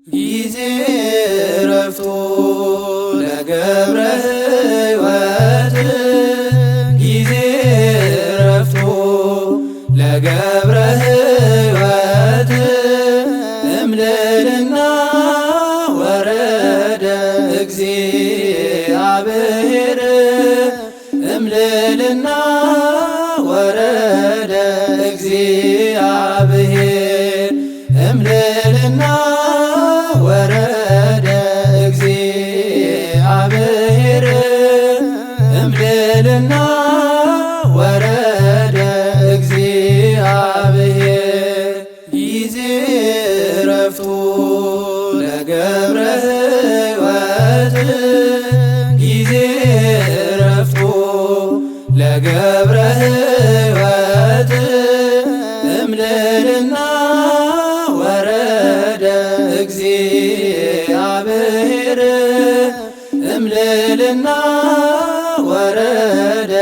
ጊዜ ረፍቶ ለገብረ ሕይወት ጊዜ ረፍቶ ለገብረ ሕይወት እምልዕልና ወረደ እግዚአብሔር እምልዕልና ወረደ እግዚአብሔር እምልዕልና ወረደ እግዚአብሔር እምልዕልና ወረደ እግዚአብሔር ጊዜ ረፍቶ ለገብረ ሕይወት ጊዜ ረፍቶ ለገብረ ሕይወት እምልዕልና ወረደ እግዚአብሔር እምልዕልና ወረደ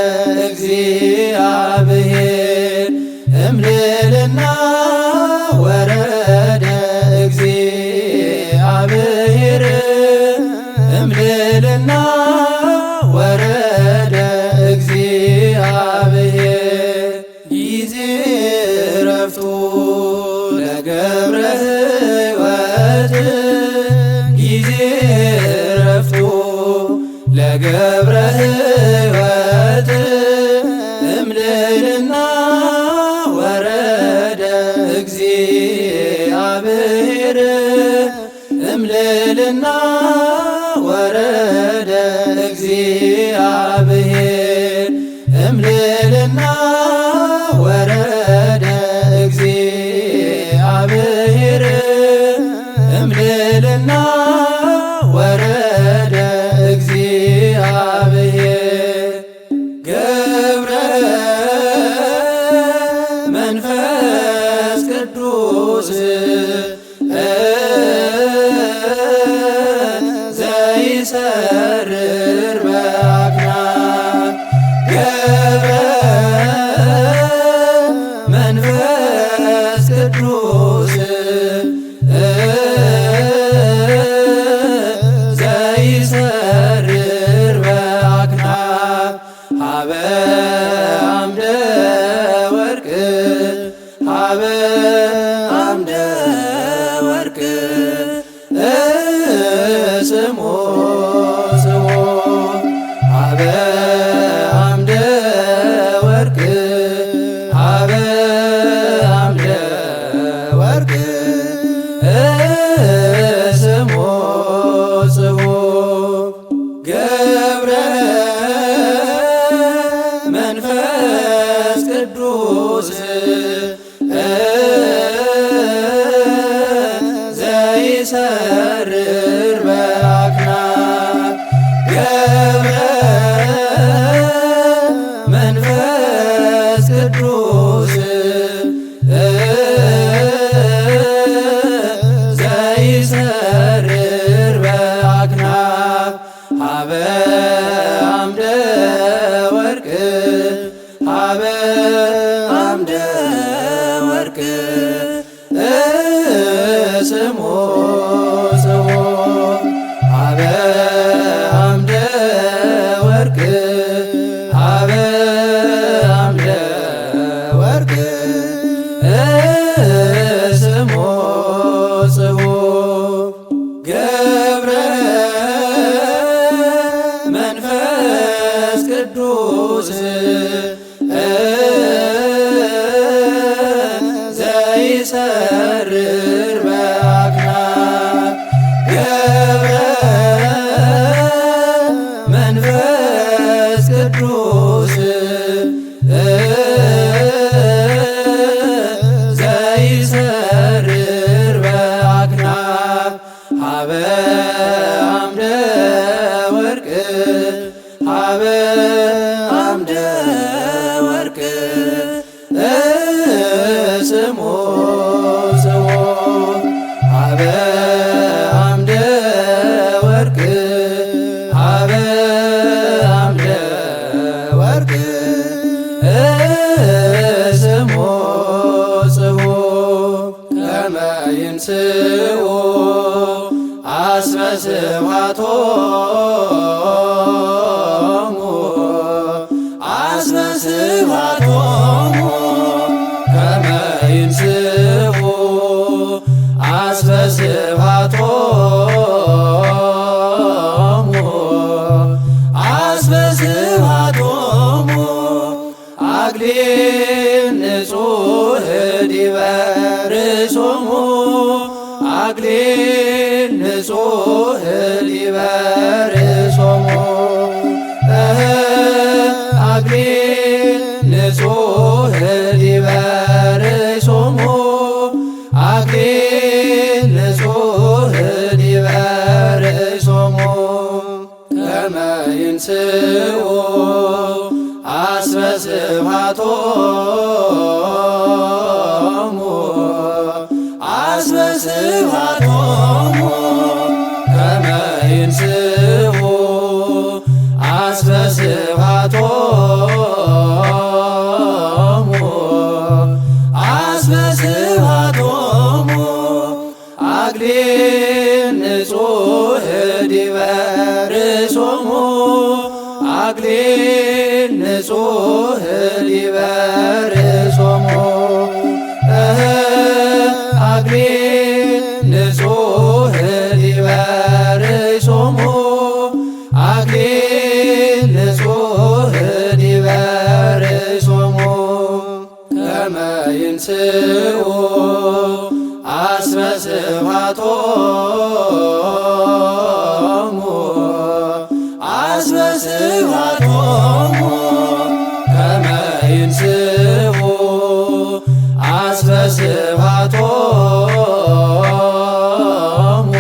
እግዚአብሔር እምልዕልና ወረደ እግዚአብሔር እምልዕልና ወረደ እግዚአብሔር ጊዜ ረፍቶ ለገብረ ሕይወት ጊዜ ረፍቶ ለገብረ ሕይወት እምልዕልና ወረደ እግዚአብሔር እምልዕልና ወረደ እግዚአብሔር እምልዕልና ወረደ እግዚአብሔር እምልዕልና ወረደ እግዚአብሔር ገብረ መንፈስ ቅዱስ ዘይሰርር በአክናፍ ገብረ መንፈስ ቅዱስ ዘይሰርር በአክናፍ ሀበ አምደ ወርቅ ሀበ አምደ ወርቅ ስሞ ስሞ ሀበ አምደ ወርቅ ሀበ አምደ ወርቅ ስሞ ስሞ ገብረ መንፈስ ቅዱስ ዘይሰርር በአክናፍ ገብረ መንፈስ ቅዱስ ዘይሰርር በአክናፍ ሀበ አምደ ወርቅ ሀበ አምደ ወርቅ ስሞ ስሞ ሀበ አምደ ወርቅ ሀበ አምደ ወርቅ ስሞ ስሞ ገብረ መንፈስ ቅዱስ ዘይሰርር በአክናፍ ገብረ መንፈስ ቅዱስ ዘይሰርር በአክናፍ ሀበ አምደ ወርቅ ሀበ አምደ ወርቅ ስሞ ስሞ ሀበ አምደ ወርቅ ሀበ አምደ ወርቅ ስሞ ስሞ ከመ ይንስኡ አስበስባቶሙ ከመ ይንስኡ አስበስባቶሙ አስበስባቶሙ አክሊል ንጹሕ ዲበ ርእሶሙ አክሊል ንጹሕ ዲበ ርእሶሙ አክሊል ንጹሕ ዲበ ርእሶሙ አክሊል ንጹሕ ዲበ ርእሶሙ ከመ ይንስኡ አስበስባቶሙ አስበስባቶሙ ከመ ይንስኡ አስበስባቶሙ አስበስባቶሙ አክሊል ንጹሕ ዲበ ርእሶሙ አክሊል ንጹሕ ዲበ ርእሶሙ አክሊል ንጹሕ ዲበ ርእሶሙ አክሊል ንጹሕ ዲበ ርእሶሙ ከመ ይንስኡ አስበስባቶሙ አስበስባቶሙ ከመ ይንስኡ አስበስባቶሙ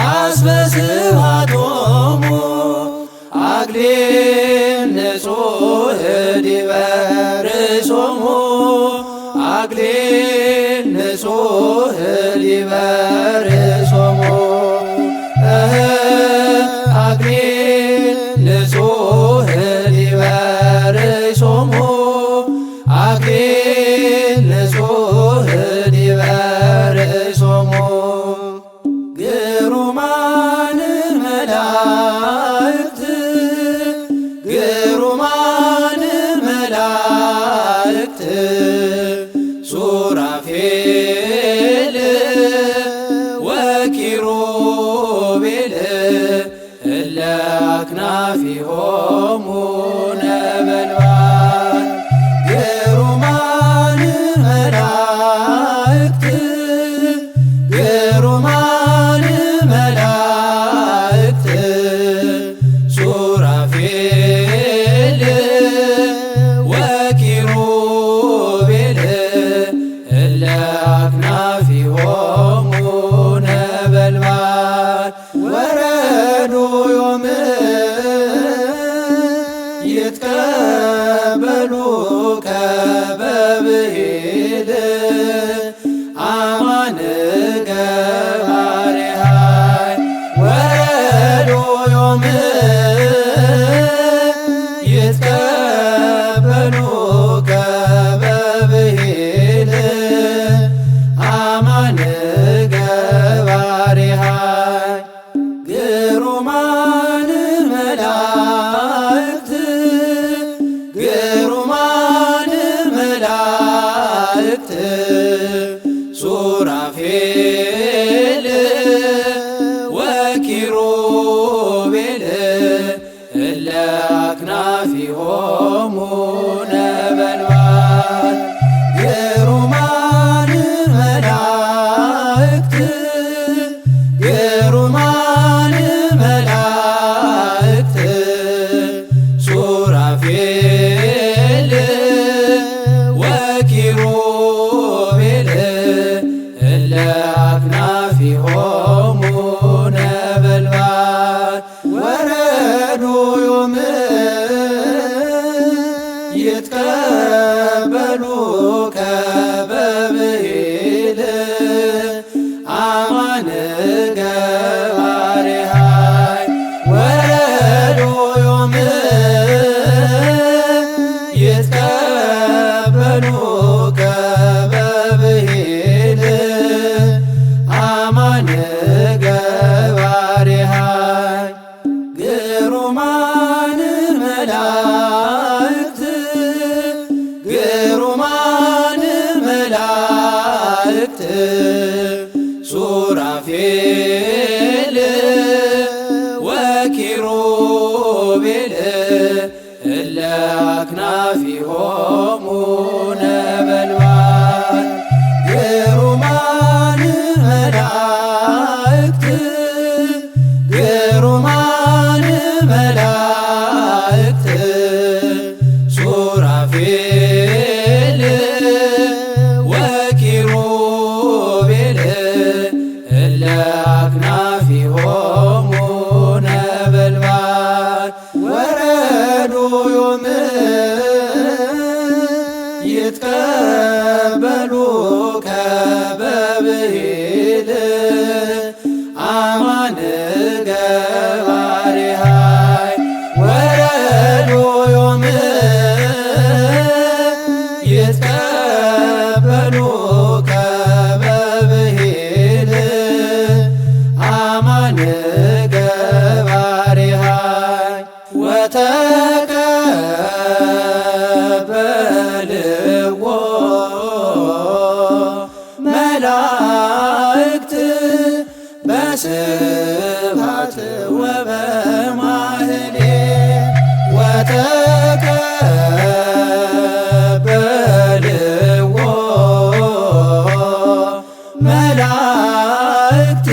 አስበስባቶሙ አክሊል ንጹሕ ዲበ ርእሶሙ አክሊል ንጹሕ ዲበ ርእሶሙ አክሊል ንጹሕ ዲበ ርእሶሙ አክሊል ንጹሕ ዲበ ርእሶሙ ግሩማን መላእክት ግሩማን መላእክት ሱራፌል ወኪሩቤል እለ አክናፊሆሙ ነበልባል ግሩማን መላእክት ግሩማን መላእክት ሱራፌል ወኪሩቤል እለ አክናፊሆሙ ነበልባል ወረዱ ዮም ይትቀበሉከ በብሂል አማን ገባሬሃይ ወረዱ ዮም ይትቀበሉከ በብሂል አማን ገባሬሃይ ግሩማን መላእክት ግሩማን መላእክት ሱራፌል ወኪሩቤል እለ አክናፊሆሙ ነበልባል ግሩማን መላእክት ግሩማን መላእክት ሱራፌል ወኪሩቤል እለ አክናፊሆሙ ነበልባል ወረዱ ዮም ይትቀበሉከ በብሂል አማን ገባሬሃይ ወረዱ ዮም ይትቀበሉከ በብሂል አማን ሱራፌል ወኪሩቤል እለ አክናፊሆሙ ነበልባል ግሩማን መላእክት ግሩማን መላእክት ሱራፌል ወኪሩቤል እለ አክናፊሆሙ ነበልባል ወረዱ ዮም ይትቀበሉከ በብሂል አማን ገባሬሃይ ወረዱ ዮም ይትቀበሉከ በብሂል አማን ገባሬሃይ ወተቀበልዎ መላእክት በስብሐት ወበማህሌት ወተቀበልዎ መላእክት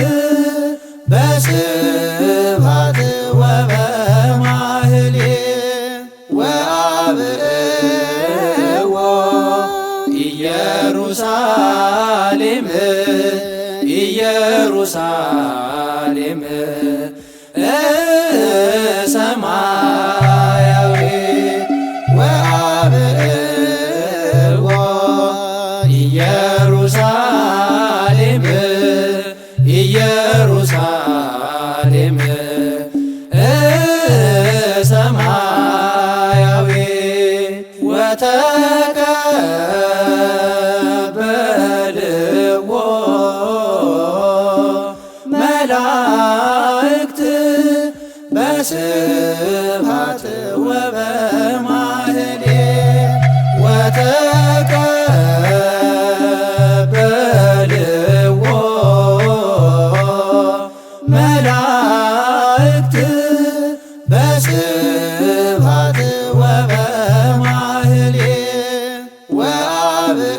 በስብሐት ወበማህሌት ወአብእዎ ኢየሩሳሌም ኢየሩሳሌም ሰማያዊ ወአብእዎ ኢየሩሳሌም ኢየሩሳሌም ሰማያዊ ወተቀበልዎ መላእክት በስብሐት ወበማህሌት ወተቀበልዎ መላእክት በስብሐት ወበማህሌት ወአብእዎ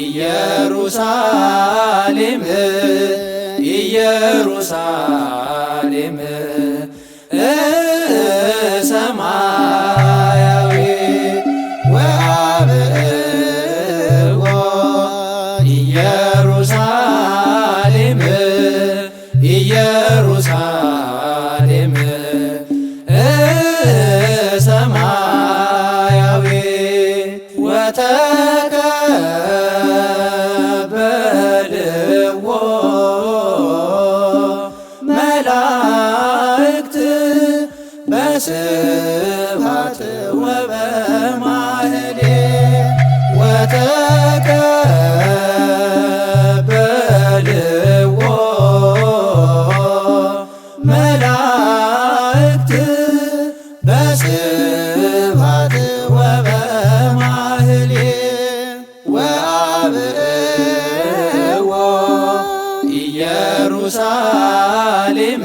ኢየሩሳሌም ኢየሩሳሌም ሰማያዊ ወአብእዎ ኢየሩሳሌም ኢየሩሳሌም ሰማያዊ ወተቀበልዎ መላእክት በስብሐት ወበማህሌት ወተቀበልዎ መላእክት በስብሐት ወበማህሌት ወአብእዎ ኢየሩሳሌም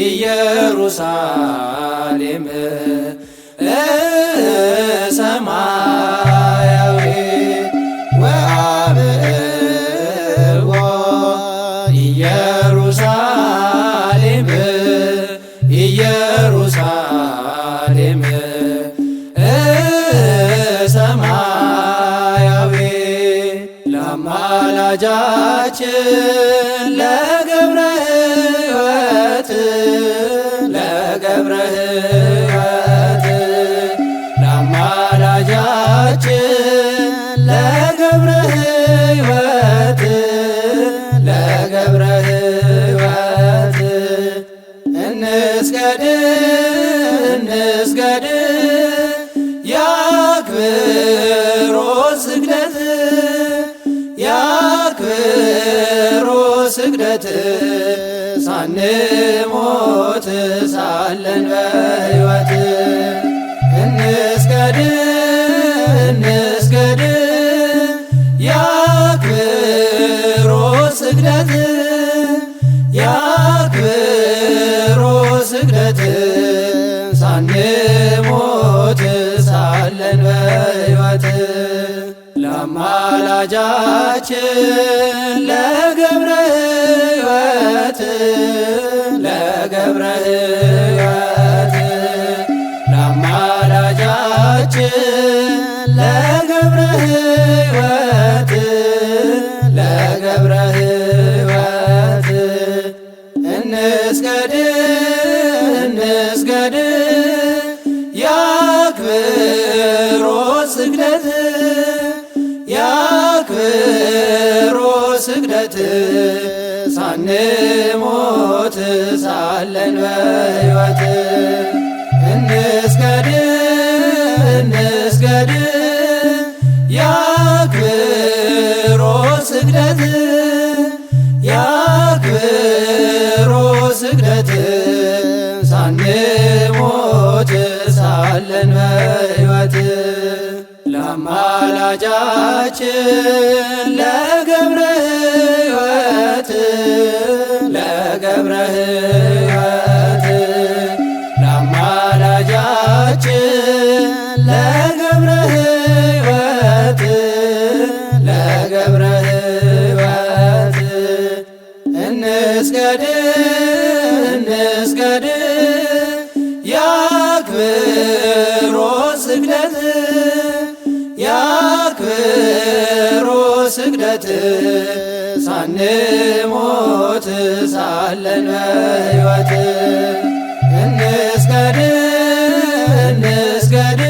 ኢየሩሳሌም ሰማያዊ ወአብእዎ ኢየሩሳሌም ኢየሩሳሌም ሰማያዊ ለአማላጃችን ለገብረ ሕይወት ለገብረ ሕይወት ለአማላጃችን ለገብረ ሕይወት ለገብረ ሕይወት እንስገድ እንስገድ ያክብሮ ስግደት ያክብሮ ስግደት ሳንሞት ሳለን በሕይወት እንስገድ እንስገድ ሕይወት ለአማላጃችን ለገብረ ሕይወት ለገብረ ሕይወት ለአማላጃችን ለገብረ ሕይወት ለገብረ ሕይወት እንስገድ እንስገድ ያክብሮ ስግደት ያክብሮ ስግደት ሳንሞት ሳለን በሕይወት እንስገድ እንስገድ ያክብሮ ስግደት ያክብሮ ስግደት ሳንሞት ሳለን በሕይወት ለአማላጃችን ለገብረ ሕይወት ለገብረ ሕይወት ለአማላጃችን ለገብረ ሕይወት ለገብረ ሕይወት እንስገድ እንስገድ ያክብሮ ስግደት ያክብሮ ስግደት ሳንሞት ሳለን በሕይወት እንስገድ እንስገድ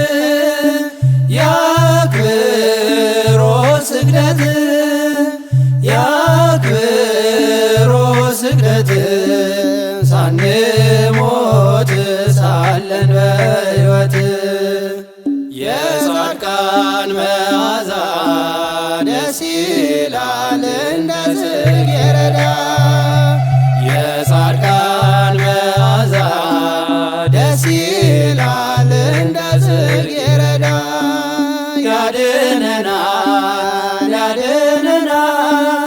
ያክብሮ ስግደት ያክብሮ ስግደት ሳንሞት ሳለን በሕይወት የጻድቃን መዓዛ ደስ ይላል እንደ ጽጌረዳ የጻድቃን መዓዛ ደስ ይላል እንደ ጽጌረዳ ያድነናል ያድነናል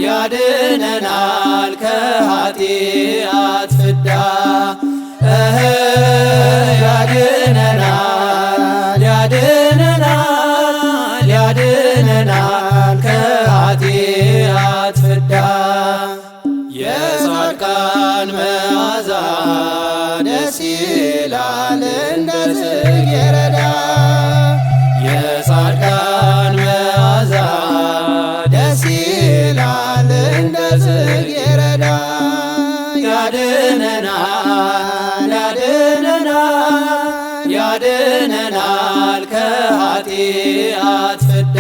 ያድነናል ከኃጢአት ፍዳ ያድነናል ያድነናል ያድነናል ከኃጢአት ፍዳ የጻድቃን መዓዛ ደስ ይላል እንደ ጽጌረዳ የጻድቃን መዓዛ ደስ ይላል እንደ ጽጌረዳ ያድነናል ያድነናል ያድነናል ከኃጢአት ፍዳ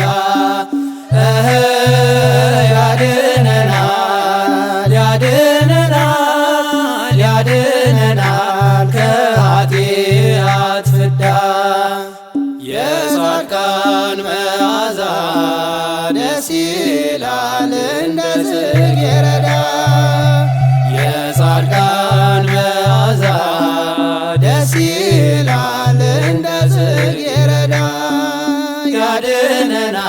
ያድነናል ያድነናል ያድነናል ከኃጢአት ፍዳ የጻድቃን መዓዛ ደስ ይላል እንደ ጽጌረዳ የጻድቃን መዓዛ ደስ ይላል እንደ ጽጌረዳ ያድነናል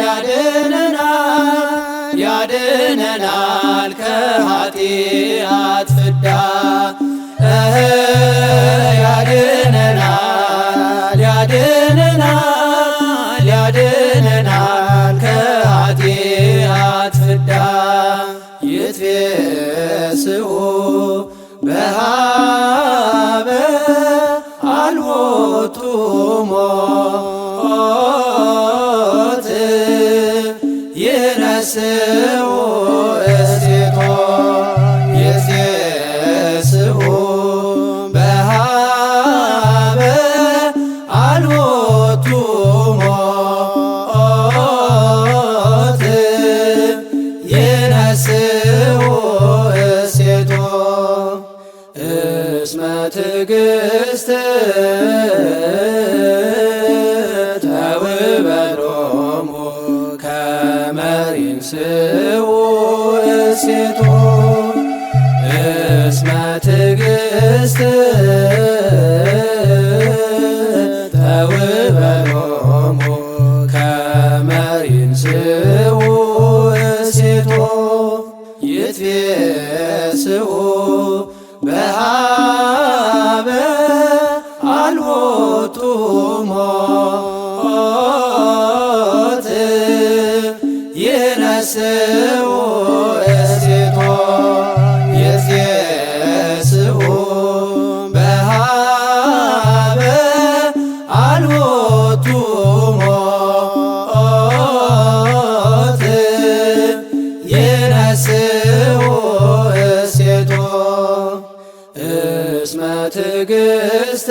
ያድነናል ያድነናል ከኃጢአት ፍዳ ያድነናል ያድነናል ያድነናል ከኃጢአት ፍዳ ይትፌስሑ በሃበ አልቦቱ ሞት ይነስኡ እሴቶ ይትፌስሑ በሃበ አልቦቱ ሞት ይነስኡ እሴቶ እስመ ትዕግሥት ተውበሎሙ ከመ ይንስኡ እሴቶ እስመ ትዕግሥት ተውበሎሙ ከመ ይንስኡ እሴቶ ይትፌስሑ በሃበ አልቦቱ ሞት ይነስኡ እሴቶ ይትየስኡ በሃበ አልቦቱ ሞት ይነስኡ እሴቶ እስመ ትዕግሥት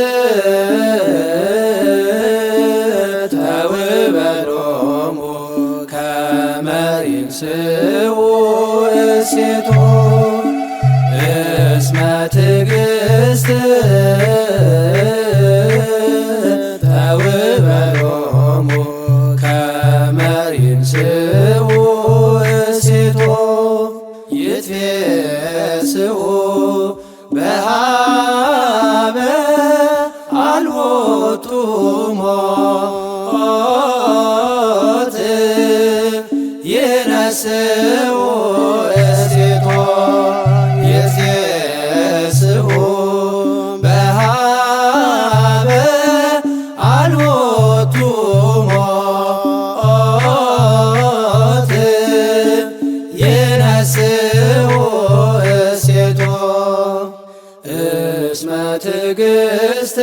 ተውበሎሙ ከመ ይንስኡ እሴቶ እስመ ትዕግሥት ተውበሎሙ ከመ ይንስኡ እሴቶ ይትፌስሑ በሃበ አልቦቱ ሞት ይነስኡ እሴቶ ይትየስሑ በሃበ አልቦቱ ሞት ይነስኡ እሴቶ እስመ ትዕግሥት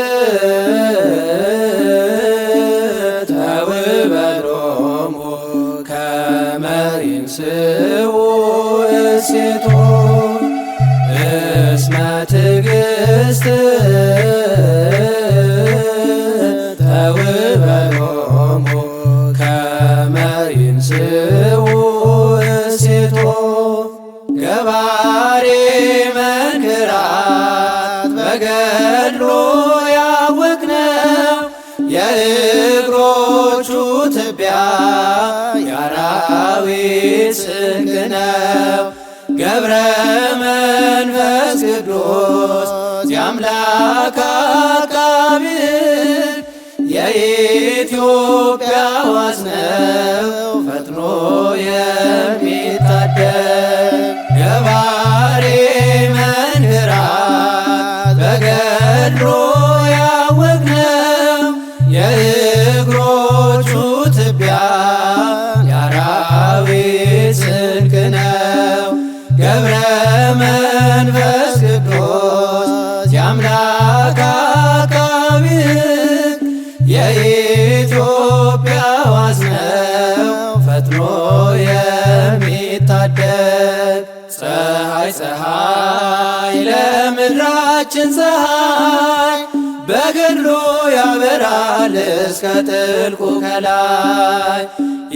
ተውበሎሙ ከመ ይንስኡ እሴቶ እስመ ትዕግሥት ተውበሎሙ ከመ ይንስኡ እሴቶ ገባሬ መንክራት በገድሉ ያወቅነው የእግሮቹ ትቢያ የአራዊት ስንቅ ነው። ገብረ መንፈስ ቅዱስ የአምላክ አቃቢ ሕግ የኢትዮጵያ ዋስ ነው ፈጥኖ የሚታደግ ገባሬ መንክራት በገድሉ ያወቅነው የእግሮቹ ትቢያ የአራዊት ስንቅ ነው። ገብረ መንፈስ ቅዱስ የአምላክ አቃቢ ሕግ የኢትዮጵያ ዋስ ነው ፈጥኖ የሚታደግ ፀሐይ ፀሐይ ለምድራችን ፀሐይ በገድሉ ያበራል እስከ ጥልቁ ከላይ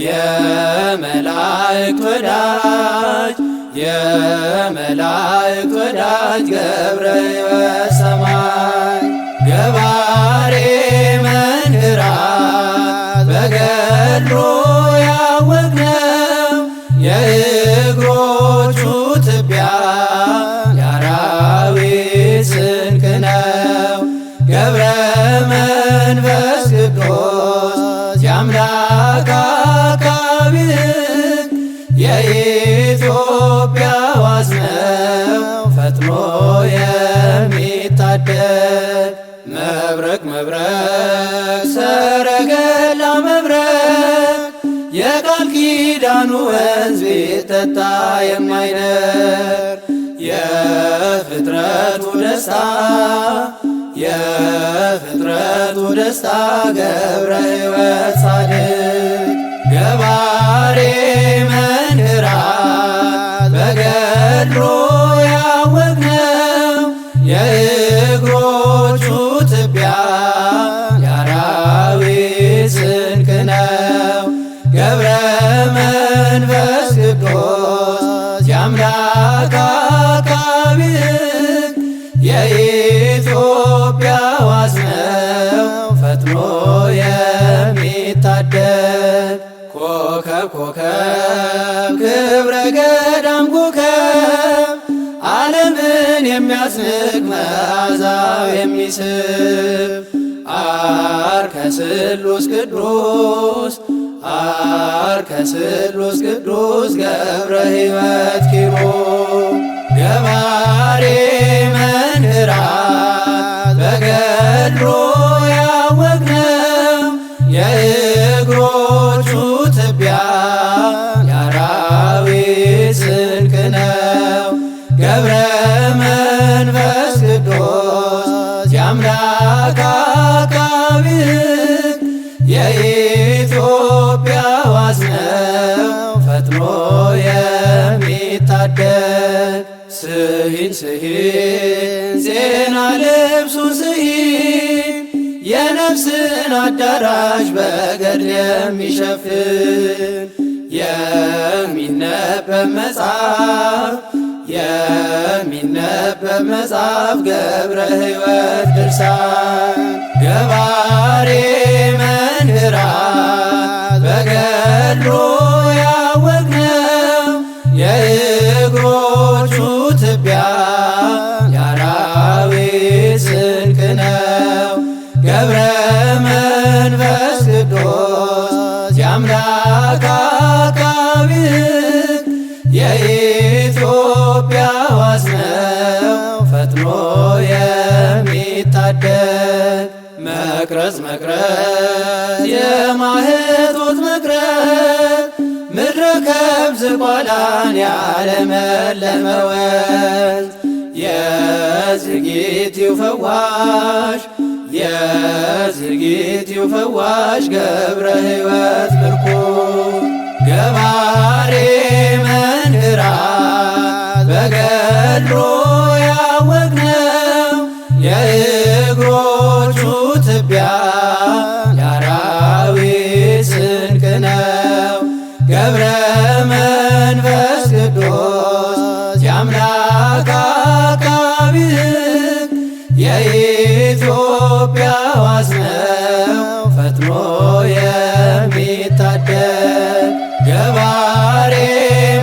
የመላእክት ወዳጅ የመላእክት ወዳጅ ገብረ ሕይወት ሰማይ ገባሬ መንክራት በገድሉ ያወቅነው የእግሮቹ ትቢያ የአራዊት ስንቅ ነው። ገብረ መንፈስ ቅዱስ የአምላክ አቃቢ ሕግ የኢትዮጵያ ዋስ ነው ፈጥኖ የሚታደግ መብረቅ መብረቅ ሰረገላ መብረቅ የቃል ኪዳኑ ወንዝ ቢጠጣ የማይነር የፍጥረቱ ደስታ የፍጥረቱ ደስታ ገብረ ሕይወት ጻድቅ ገባሬ መንክራት በገድሉ ያወቅነው የእግሮቹ ትቢያ የአራዊት ስንቅ ነው። ገብረ መንፈስ ቅዱስ የአምላክ አቃቢ ሕግ የኢትዮጵያ ዋስ ነው ፈጥኖ የሚታደግ ኮከብ ኮከብ ክብረ ገዳም ኮከብ ዓለምን የሚያስንቅ መዓዛው የሚስብ አርከ ስሉስ ቅዱስ አርከ ስሉስ ቅዱስ ገብረ ሕይወት ኪሩብ ገባሬ መንክራት በገድሉ ያወቅነው የእግሮቹ ትቢያ ገብረ መንፈስ ቅዱስ የአምላክ አቃቢ ሕግ የኢትዮጵያ ዋስ ነው ፈጥኖ የሚታደግ ስሂን ስሂን ዜና ልብሱ ስሂን የነፍስን አዳራሽ በገድል የሚሸፍን የሚነበብ መጽሐፍ ገብረ ሕይወት ድርሳን ገባሬ መንክራት በገድሉ ያወቅነው የእግሮቹ ትቢያ የአራዊት ስንቅ ነው። ገብረ መንፈስ ቅዱስ የአምላክ አቃቢ ሕግ የኢትዮጵያ ዋስ ነው ፈጥኖ የሚታደግ መቅረዝ የማኅቶት መቅረዝ ምድረ ከብዝ ቋላን ያለመለመ ወንዝ የዝጊቲው ፈዋሽ ገብረ ሕይወት ምርኩዝ ገባሬ መንክራት በገድሉ ያወቅነው የእግሮቹ ትቢያ የአራዊት ስንቅ ነው። ገብረ መንፈስ ቅዱስ የአምላክ አቃቢ ሕግ የኢትዮጵያ ዋስ ነው ፈጥኖ የሚታደግ ገባሬ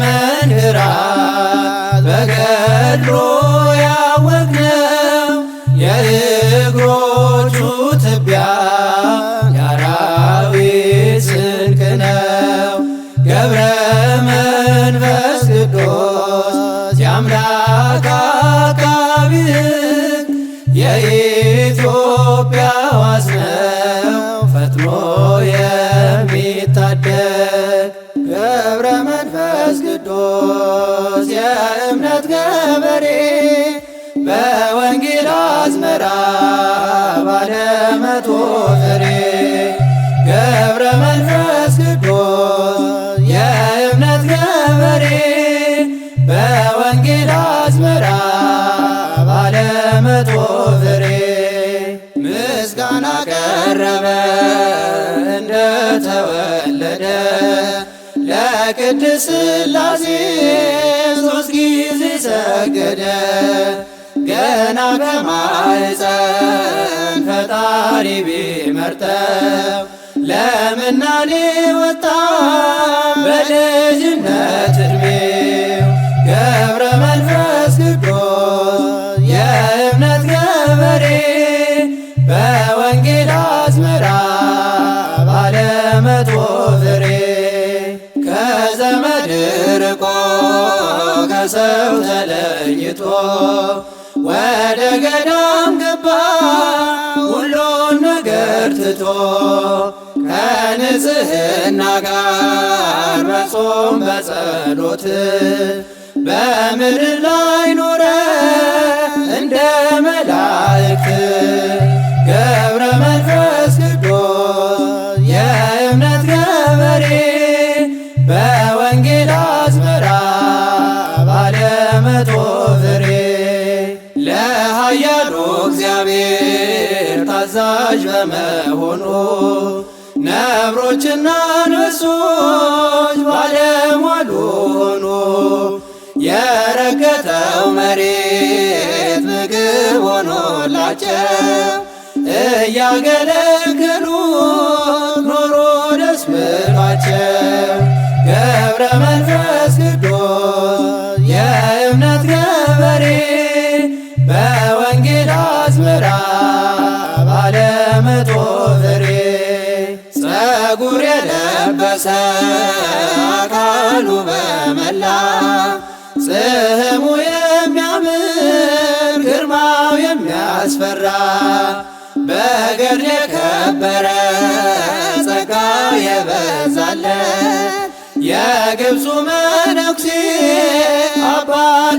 መንክራት በገድሉ ያወቅነው የእግሮቹ ትቢያ የአራዊት ስንቅ ነው። ገብረ መንፈስ ቅዱስ የአምላክ አቃቢ ሕግ የኢትዮጵያ ዋስ ነው ፈጥኖ የሚታደግ ገብረ መንፈስ ቅዱስ የእምነት ገበሬ በወንጌል አዝመራ ባለመቶ ፍሬ ገብረ መንፈስ ቅዱስ የእምነት ገበሬ በወንጌል አዝመራ ባለመቶ ፍሬ ምስጋና ቀረበ እንደተወለደ ለቅድስት ሥላሴ 3 ጊዜ ሰገደ። ገና ከማኅፀን ፈጣሪ ቢመርጠው ለምናኔ ወጣ በልጅነት ዕድሜው ገብረ መንፈስ ቅዱስ የእምነት ገበሬ በወንጌል አዝመራ ባለመቶ ፍሬ ከዘመድ ርቆ ከሰው ተለይቶ ወደ ገዳም ገባ ሁሉን ነገር ትቶ ከንጽሕና ጋር በጾም በጸሎት በምድር ላይ ኖረ እንደ መላእክት ገብረ መንፈስ ቅዱስ የእምነት ገበሬ በወንጌል አዝመራ ባለመቶ ፍሬ ለኃያሉ እግዚአብሔር ታዛዥ በመሆኑ ነብሮችና አንበሶች ባለሟሉ ሆኑ። የረገጠው መሬት ምግብ ሆኖላቸው እያገለገሉት ኖሮ ደስ ብሏቸው ገብረ መንፈስ ቅዱስ የእምነት ገበሬ በወንጌል አዝመራ ባለመቶ ፍሬ ጸጉር የለበሰ አካሉ በመላ ጽሕሙ የሚያምር ግርማው የሚያስፈራ በገድል የከበረ ጸጋ የበዛለት የግብፁ መነኩሴ አባ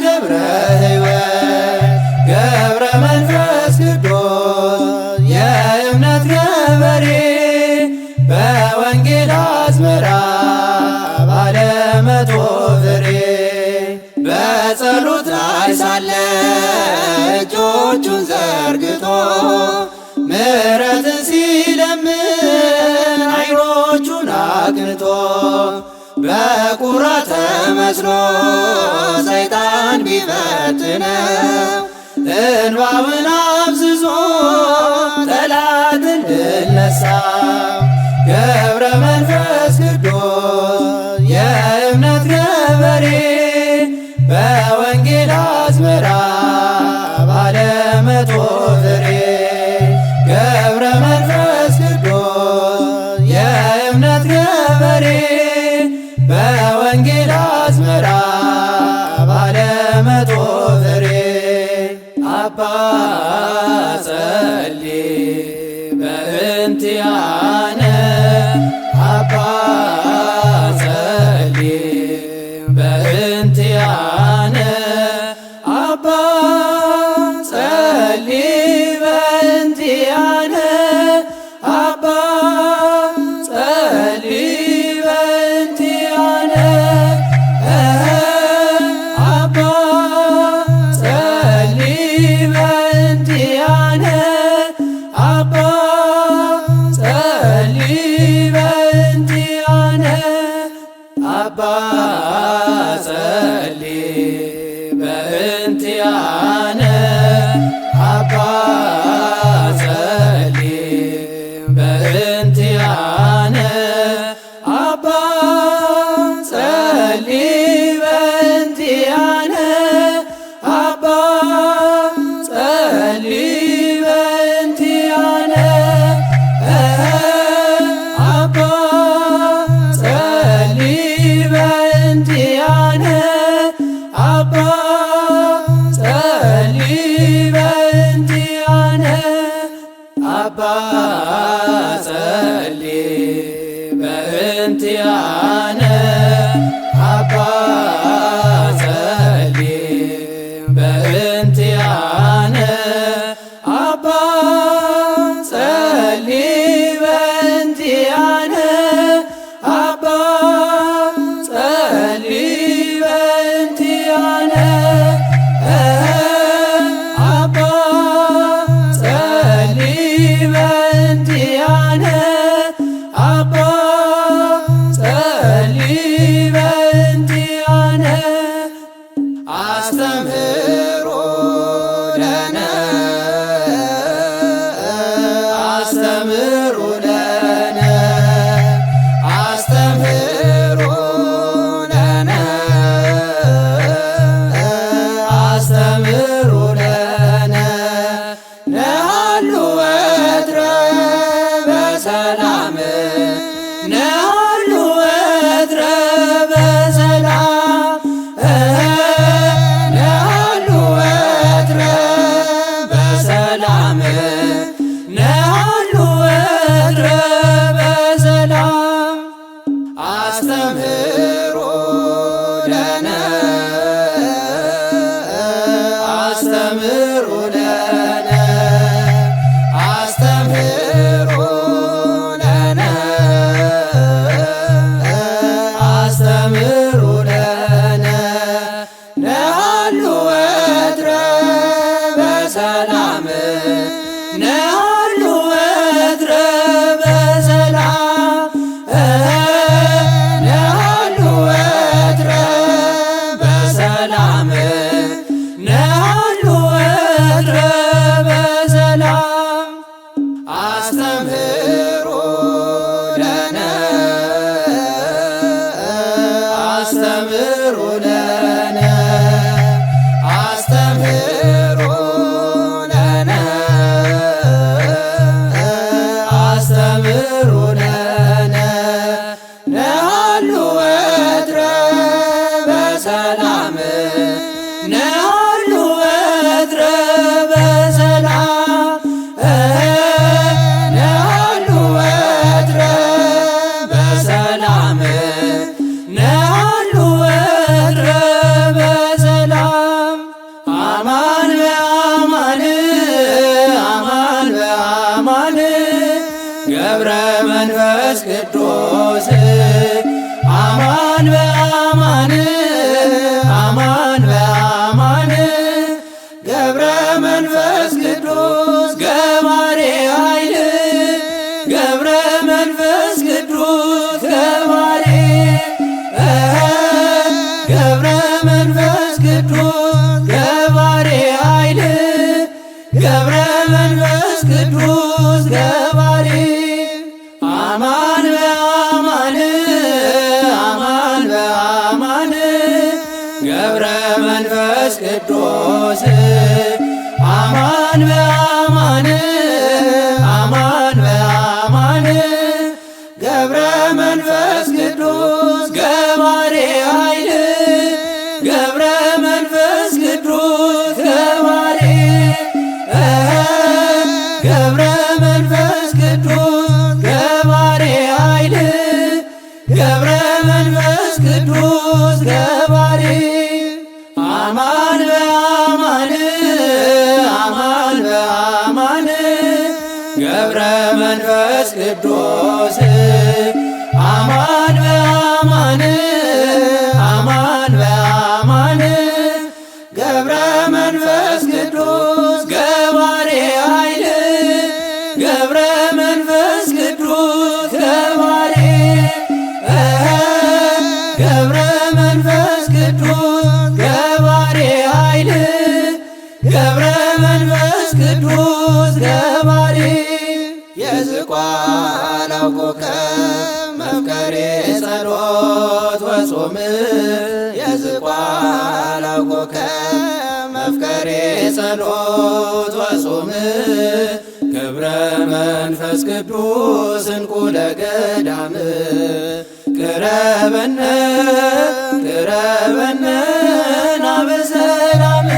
ገብረ ሕይወት ገብረ መንፈስ ቅዱስ የእምነት ገበሬ በወንጌል አዝመራ ባለመቶ ፍሬ በጸሎት ላይ ሳለ እጆቹን ዘርግቶ ምሕረትን ሲለምን ዓይኖቹን አቅንቶ በቁራ ተመስሎ ሰይጣን ቢፈትነው እንባውን አብዝዞ ጠላትን ድል ነሣ። ገብረ መንፈስ ቅዱስ የእምነት ገበሬ በወንጌል አዝመራ ባለመቶ ፍሬ ገብረ መንፈስ ቅዱስ የእምነት ገበሬ በወንጌል አዝመራ ባለመቶ ፍሬ አባ ጸልይ በእንቲአነ አባ ጸልይ በእንቲአነ አባ ጸልይ በእንቲአነ አባ ጸልይ በእንቲአነ አባ ጸልይ በእንቲአነ አባ ጸልይ በእንቲአነ አባ ጸልይ በእንቲአነ አባ ጸልይ በእንቲአነ አባ ጸልይ በእንቲአነ አባ ጸልይ በእንቲአነ አባ ጸልይ በእንቲአነ አባ ጸልይ በእንቲአነ አባ ጸልይ በእንቲአነ አባ ጸልይ በእንቲአነ አባ ጸልይ በእንቲአነ አባ ጸልይ በእንቲአነ አባ ጸልይ በእንቲአነ አባ ጸልይ በእንቲአነ አስተምህሮ ለነ አስተምህሮ ለነ አስተምህሮ ለነ አስተምህሮ ለነ ነሃሉ ወትረ በሰላም ነሃሉ ወትረ በሰላም ነሃሉ ወትረ በሰላም ነሃሉ ወትረ በሰላም አስተምህሮ ለነ አስተምህሮ ለነ አስተምህሮ ለነ አስተምህሮ ለነ ነሃሉ ወትረ በሰላም ነሃሉ ወትረ በሰላም ነሃሉ ወትረ በሰላም ነሃሉ ወትረ በሰላም አስተምህሮ ለነ አስተምህሮ ለነ አስተምህሮ ለነ አስተምህሮ ለነ ነሃሉ ወትረ በሰላም ነሃሉ ወትረ በሰላም ነሃሉ ወትረ በሰላም ነሃሉ በአማን አማን በአማን ገብረ መንፈስ ቅዱስ ገባሬ ኃይል ገብረ መንፈስ ቅዱስ ገባሬ ገብረ መንፈስ ቅዱስ ገባሬ ኃይል ገብረ መንፈስ ቅዱስ ገባሬ አማን በአማን አማን በአማን ገብረ መንፈስ ቅዱስ አማን በአማን አማን በአማን ገብረ መንፈስ ቅዱስ ገባሬ ኃይል ገብረ መንፈስ ቅዱስ ገባሬ ገብረ መንፈስ ቅዱስ ገባሬ ኃይል ገብረ መንፈስ ቅዱስ ገባሬ አማን በአማን አማን በአማን ገብረ መንፈስ ቅዱስ አማን በአማን አማን በአማን ገብረ መንፈስ ቅዱስ ገባሬ ኃይል ገብረ መንፈስ ቅዱስ ገባሬ ገብረ መንፈስ ቅዱስ ገባሬ ኃይል ገብረ መንፈስ ቅዱስ ገባሬ የዝቋላው ኮከብ መፍቀሬ ጸሎት ወጾም የዝቋላው ኮከብ መፍቀሬ ጸሎት ወጾም ገብረ መንፈስ ቅዱስ እንቁ ለገዳም ቅረበነ ቅረበነ ናበሰላም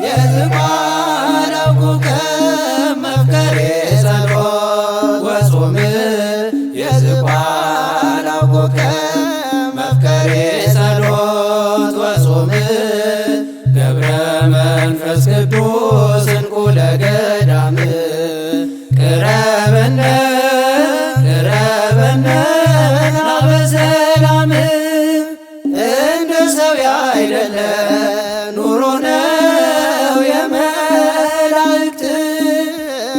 የዝቋላው ኮከብ መፍቀሬ ጸሎት ወጾም የዝቋላው ኮከብ መፍቀሬ ጸሎት ወጾም ገብረ መንፈስ ቅዱስ እንቁ ለገዳም ቅረበነ ቅረበነ ናበሰላም እንደ ሰው ያይደለ ኑሮ ነው የመላእክት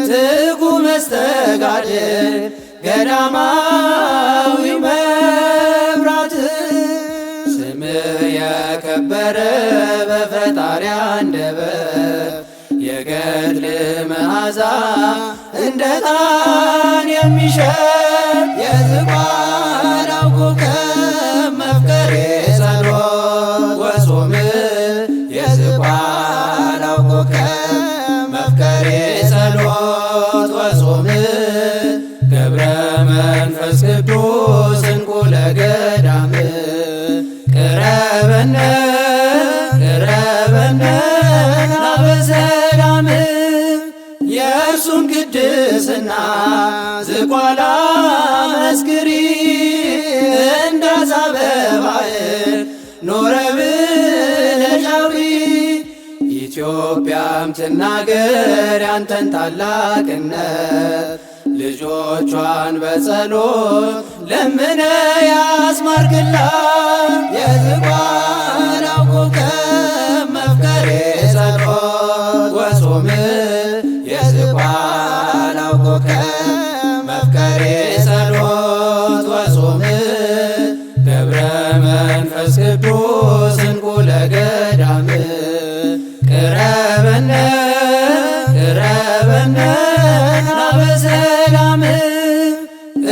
ትጉ መስተጋድል ገዳማዊ መብራት ስምህ የከበረ በፈጣሪ አንደበት የገድል መዓዛ እንደ ዕጣን የሚሸት የዝቋላው ኮከብ መፍቀሬ ጸሎት ወጾም የዝቋላው ኮከብ መፍቀሬ ጸሎት ወጾም ገብረ መንፈስ ቅዱስ እንቁ ለገዳም ቅረበነ ቅረበነ ናበሰላም የእርሱን ቅድስና ዝቋላ መስክሪ እንዳሳበ ባሕር ኖረ ብለሽ አውሪ ኢትዮጵያም ትናገር ያንተን ታላቅነት ልጆቿን በጸሎት ለምነ ያስማርክላት የዝቋላው ኮከብ መፍቀሬ ጸሎት ወጾም የዝቋላው ኮከብ መፍቀሬ ጸሎት ወጾም ገብረ መንፈስ ቅዱስ እንቁ ለገዳም ቅረበነ ቅረበነ ናበሰላም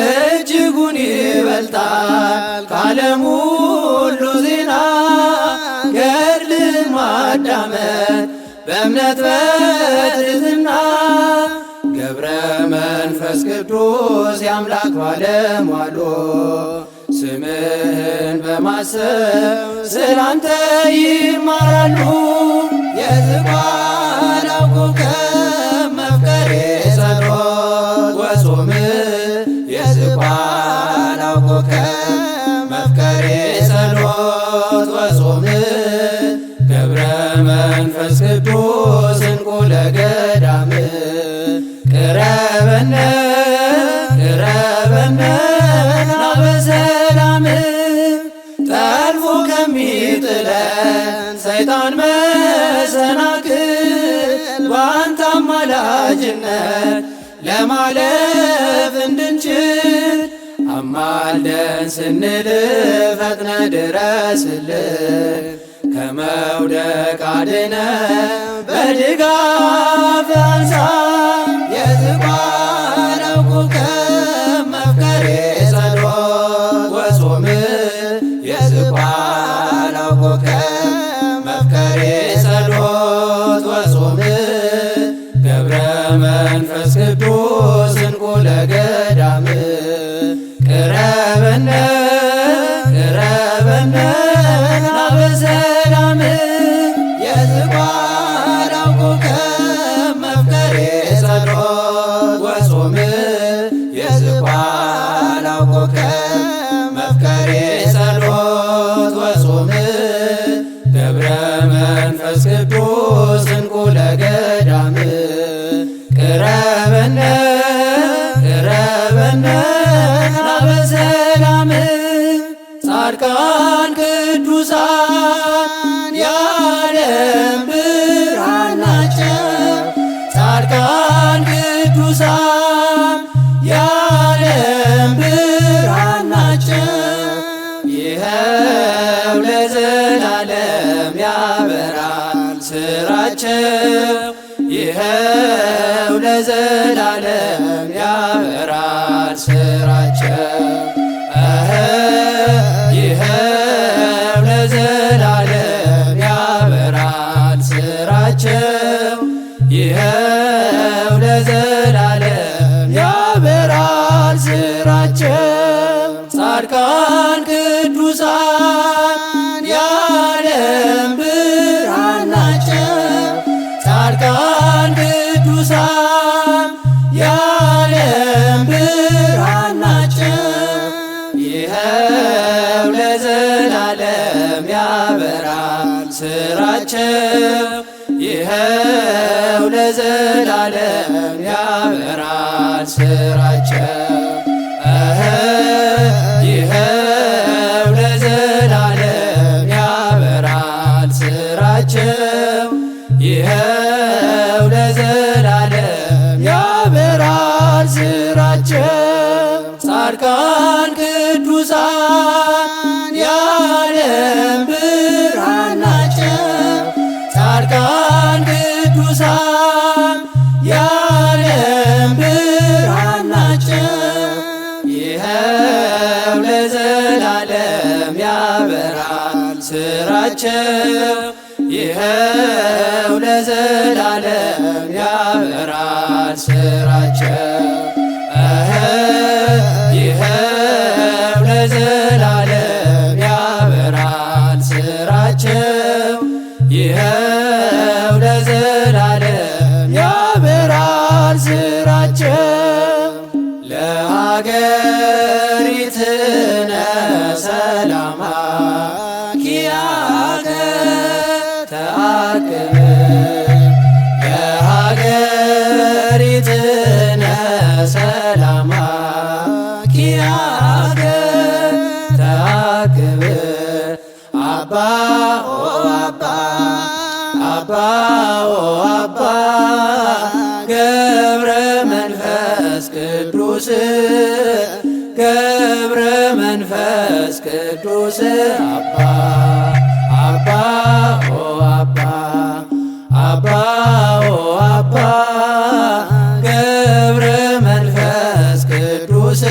እጅጉን ይበልጣል ከዓለም ሁሉ ዜና ገድልን ማዳመጥ በእምነት በትሕትና ገብረ መንፈስ ቅዱስ የአምላክ ባለሟሎ ስምህን በማሰብ ስላንተ ይማራሉ የዝቋላው ኮከብ መፍቀሬ ጸሎት ወጾም የዝቋላው ኮከብ መፍቀሬ ጸሎት ወጾም ገብረ መንፈስ ቅዱስ እንቁ ለገዳም ቅረበነ ቅረበነ ናበሰላም ጠልፎ ከሚጥለን ሰይጣን መሰናክል በአንተ አማላጅነት ለማለፍ እንድንችል አማልደን ስንል ፈጥነ ድረስልን። ከመውደቅ አድነን በድጋፍ አንሳን። የዝቋላው ኮከብ መፍቀሬ ጸሎት ወጾም የዝቋላው ኮከብ መፍቀሬ ጸሎት ወጾም ገብረ መንፈስ ቅዱስ እንቁ ለገዳም ቅረበነ ቅረበነ ናበሰላም የዝቋላው ኮከብ መፍቀሬ ጸሎት ወጾም የዝቋላው ኮከብ መፍቀሬ ጸሎት ወጾም ገብረ መንፈስ ቅዱስ እንቁ ለገዳም ቅረበነ ቅረበነ ናበሰላም ጻድቃን ቅዱሳን የዓለም ብርሃን ናቸው። ጻድቃን ቅዱሳን የዓለም ብርሃን ናቸው። ይኸው ለዘላለም ያበራል ስራቸው። ይኸው ለዘላለም ያበራል ስራቸው። ይኸው ለዘላለም ያበራል ስራቸው። ይኸው ለዘላለም ያበራል ስራቸው። ጻድቃን ቅዱሳን የዓለም ብርሃን ናቸው። ጻድቃን ቅዱሳን የዓለም ብርሃን ናቸው። ይኸው ለዘላለም ያበራል ስራቸው። ይኸው ለዘላለም ያበራል ስራቸው። ይኸው ለዘላለም ያበራል ስራቸው። ይኸው ለዘላለም ያበራል ስራቸው። ጻድቃን ቅዱሳን የዓለም ብርሃን ናቸው። ጻድቃን ቅዱሳን የዓለም ብርሃን ናቸው። ይኸው ለዘላለም ያበራል ስራቸው። ይኸው ለዘላለም ያበራል ስራቸው። ይኸው ለዘላለም ያበራል ስራቸው። ይኸው ለዘላለም ያበራል ስራቸው። ለሀገሪትነ ሰላማ ኪያከ ተአቅብ ለሀገሪትነ ሰላማ ኪያከ ተአቅብ አባ ኦ አባ አባ ኦ አባ ገብረ መንፈስ ቅዱስ ገብረ መንፈስ ቅዱስ አባ አባ ኦ አባ አባ ኦ አባ ገብረ መንፈስ ቅዱስ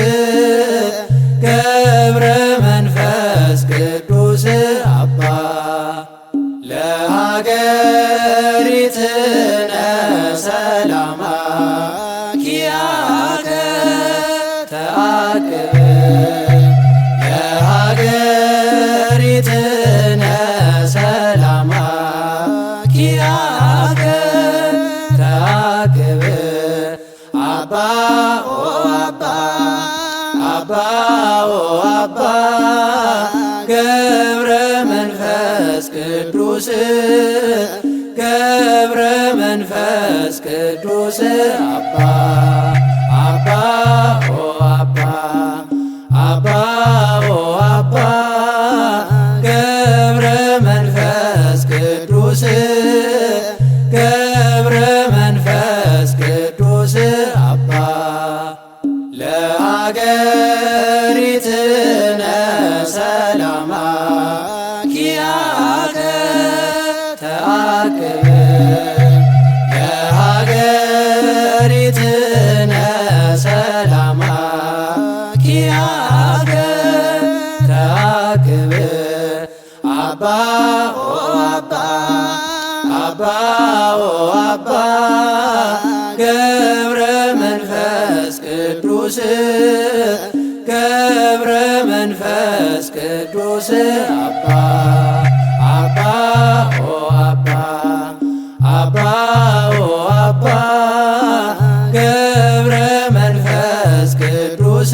ገብረ መንፈስ ቅዱስ አባ ለሀገሪትነ ሰላማ ኪያከ ተአቅብ ለሀገሪትነ ሰላማ ኪያከ ተአቅብ አባ ኦ አባ አባ ኦ አባ ገብረ መንፈስ ቅዱስ ገብረ መንፈስ ቅዱስ አባ አባ ኦ አባ አባ ኦ አባ ኪያከ ተአቅብ የሀገሪትነ ሰላማ ኪያከ ተአቅብ አባ ኦ አባ አባ ኦ አባ ገብረ መንፈስ ቅዱስ ገብረ መንፈስ ቅዱስ አባ አባ ኦ አባ አባ ኦ አባ ገብረ መንፈስ ቅዱስ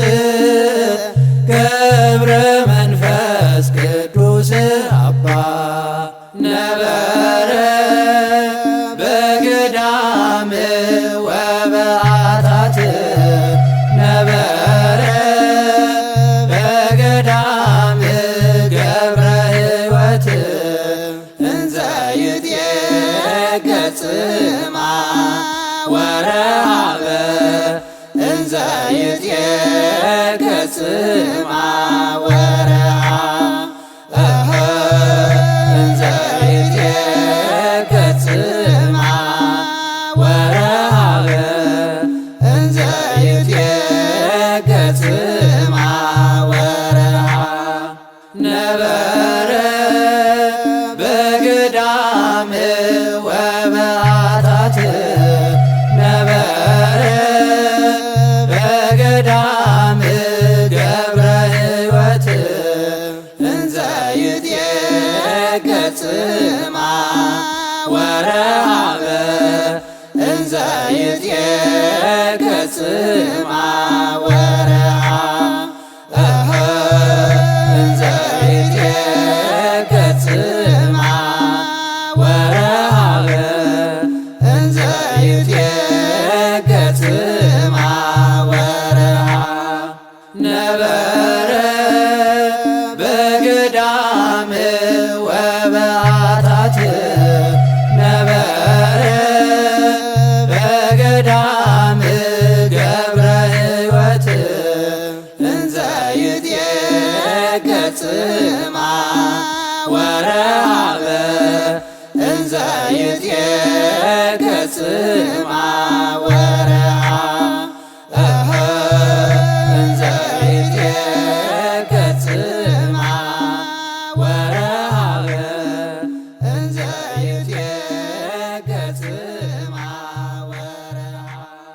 ገብረ መንፈስ ቅዱስ አባ ነበረ በገዳም ወበዓታት ነበረ በገዳም ገብረ ሕይወት እንዘ ይትየገጽ ወረሃበ እንዘ ይትየገጽ ወረሃ እንዘ ይትየገጽ ወረሃበ እንዘ ይትየገጽ ወረሃ ነበረ በገዳም ወበዓታት ነበረ በገዳም ገብረ ሕይወት እንዘ ይትየገጽ ወረሃበ እንዘ ይትየገጽ ወረሃ እንዘ ይትየገጽ ወረሃበ እንዘ ይትየገጽ ወረሃ ነበረ በገዳም ወበዓታት ነበረ በገዳም ገብረ ሕይወት እንዘ ይትየገጽ ወረሃበ እንዘ ይትየገጽ ወረሃ